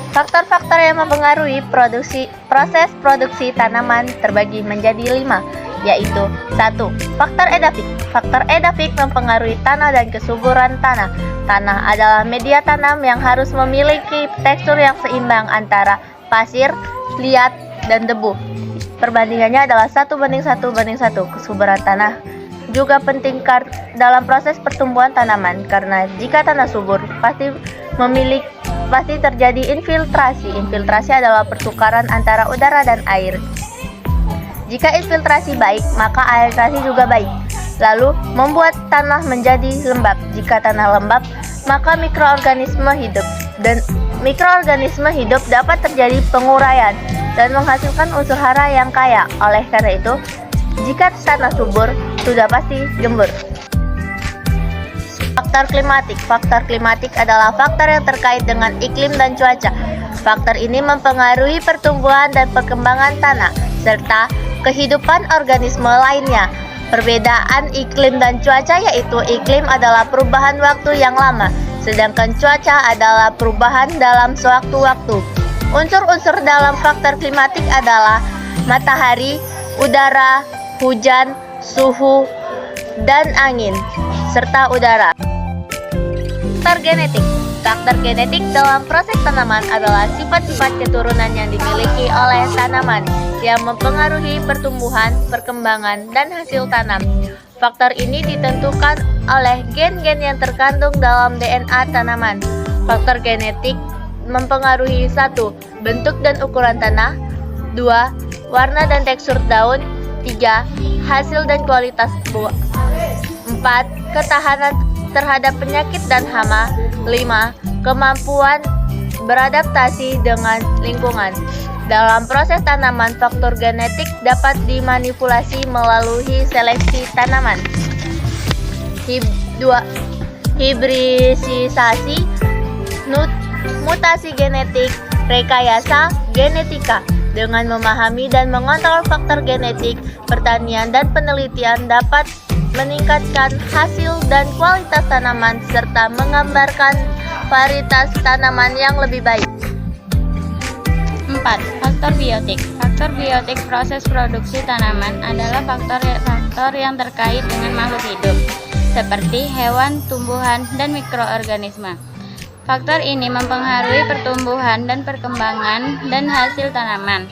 Faktor-faktor yang mempengaruhi proses produksi tanaman terbagi menjadi 5, yaitu 1. Faktor edafik. Faktor edafik mempengaruhi tanah dan kesuburan tanah. Tanah adalah media tanam yang harus memiliki tekstur yang seimbang antara pasir, liat, dan debu. Perbandingannya adalah 1:1:1. Kesuburan tanah juga penting dalam proses pertumbuhan tanaman, karena jika tanah subur pasti terjadi infiltrasi. Infiltrasi adalah pertukaran antara udara dan air. Jika infiltrasi baik, maka aerasi juga baik, lalu membuat tanah menjadi lembab. Jika tanah lembab, maka mikroorganisme hidup, dan mikroorganisme hidup dapat terjadi penguraian dan menghasilkan unsur hara yang kaya. Oleh karena itu, jika tanah subur, sudah pasti gembur. Faktor klimatik. Faktor klimatik adalah faktor yang terkait dengan iklim dan cuaca. Faktor ini mempengaruhi pertumbuhan dan perkembangan tanah, serta kehidupan organisme lainnya. Perbedaan iklim dan cuaca yaitu iklim adalah perubahan waktu yang lama, sedangkan cuaca adalah perubahan dalam sewaktu-waktu. Unsur-unsur dalam faktor klimatik adalah matahari, udara, hujan, suhu, dan angin, serta udara. Faktor genetik. Faktor genetik dalam proses tanaman adalah sifat-sifat keturunan yang dimiliki oleh tanaman yang mempengaruhi pertumbuhan, perkembangan, dan hasil tanam. Faktor ini ditentukan oleh gen-gen yang terkandung dalam DNA tanaman. Faktor genetik mempengaruhi 1. Bentuk dan ukuran tanah, 2. Warna dan tekstur daun, 3. Hasil dan kualitas buah, 4. Ketahanan terhadap penyakit dan hama, 5. Kemampuan beradaptasi dengan lingkungan. Dalam proses tanaman, faktor genetik dapat dimanipulasi melalui seleksi tanaman, hibridisasi, mutasi genetik, rekayasa genetika. Dengan memahami dan mengontrol faktor genetik, pertanian dan penelitian dapat meningkatkan hasil dan kualitas tanaman serta menggambarkan varietas tanaman yang lebih baik. 4. Faktor biotik. Faktor biotik proses produksi tanaman adalah faktor yang terkait dengan makhluk hidup, seperti hewan, tumbuhan, dan mikroorganisme. Faktor ini mempengaruhi pertumbuhan dan perkembangan dan hasil tanaman.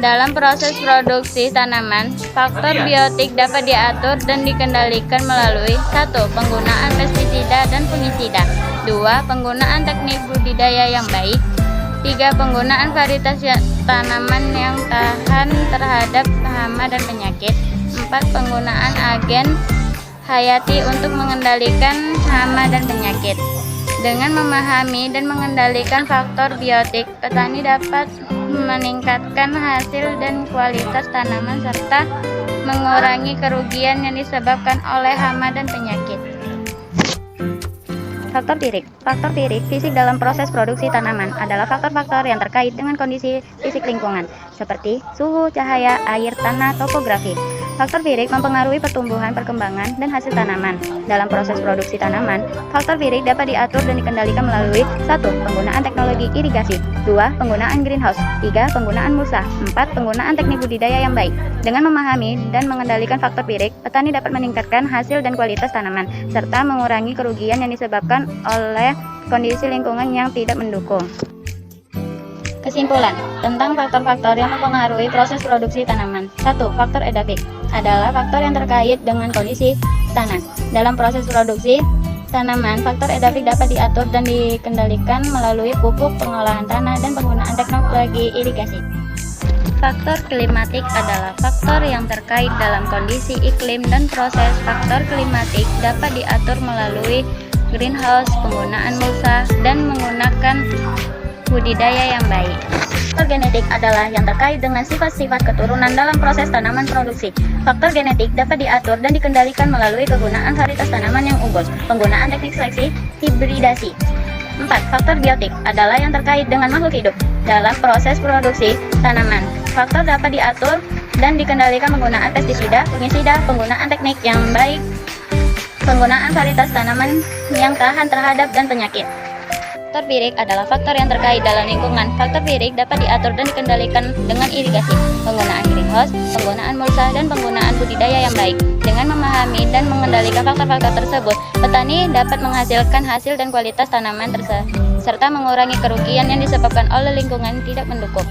Dalam proses produksi tanaman, faktor biotik dapat diatur dan dikendalikan melalui 1. Penggunaan pestisida dan fungisida, 2. Penggunaan teknik budidaya yang baik, 3. Penggunaan varietas tanaman yang tahan terhadap hama dan penyakit, 4. Penggunaan agen hayati untuk mengendalikan hama dan penyakit. Dengan memahami dan mengendalikan faktor biotik, petani dapat meningkatkan hasil dan kualitas tanaman serta mengurangi kerugian yang disebabkan oleh hama dan penyakit. Faktor tirik. Faktor tirik fisik dalam proses produksi tanaman adalah faktor-faktor yang terkait dengan kondisi fisik lingkungan, seperti suhu, cahaya, air, tanah, topografi. Faktor firik mempengaruhi pertumbuhan, perkembangan, dan hasil tanaman. Dalam proses produksi tanaman, faktor firik dapat diatur dan dikendalikan melalui 1. Penggunaan teknologi irigasi, 2. Penggunaan greenhouse, 3. Penggunaan mulsa, 4. Penggunaan teknik budidaya yang baik. Dengan memahami dan mengendalikan faktor firik, petani dapat meningkatkan hasil dan kualitas tanaman, serta mengurangi kerugian yang disebabkan oleh kondisi lingkungan yang tidak mendukung. Kesimpulan tentang faktor-faktor yang mempengaruhi proses produksi tanaman. 1. Faktor edafik adalah faktor yang terkait dengan kondisi tanah. Dalam proses produksi tanaman, faktor edafik dapat diatur dan dikendalikan melalui pupuk, pengolahan tanah, dan penggunaan teknologi irigasi. Faktor klimatik adalah faktor yang terkait dalam kondisi iklim dan proses faktor klimatik dapat diatur melalui greenhouse, penggunaan mulsa, dan menggunakan budidaya yang baik. Faktor genetik adalah yang terkait dengan sifat-sifat keturunan dalam proses tanaman produksi. Faktor genetik dapat diatur dan dikendalikan melalui kegunaan varietas tanaman yang unggul, penggunaan teknik seleksi, hibridasi. 4. Faktor biotik adalah yang terkait dengan makhluk hidup dalam proses produksi tanaman. Faktor dapat diatur dan dikendalikan menggunakan pestisida, fungisida, penggunaan teknik yang baik, penggunaan varietas tanaman yang tahan terhadap dan penyakit. Faktor firik adalah faktor yang terkait dalam lingkungan. Faktor firik dapat diatur dan dikendalikan dengan irigasi, penggunaan greenhouse, penggunaan mulsa, dan penggunaan budidaya yang baik. Dengan memahami dan mengendalikan faktor-faktor tersebut, petani dapat menghasilkan hasil dan kualitas tanaman serta mengurangi kerugian yang disebabkan oleh lingkungan yang tidak mendukung.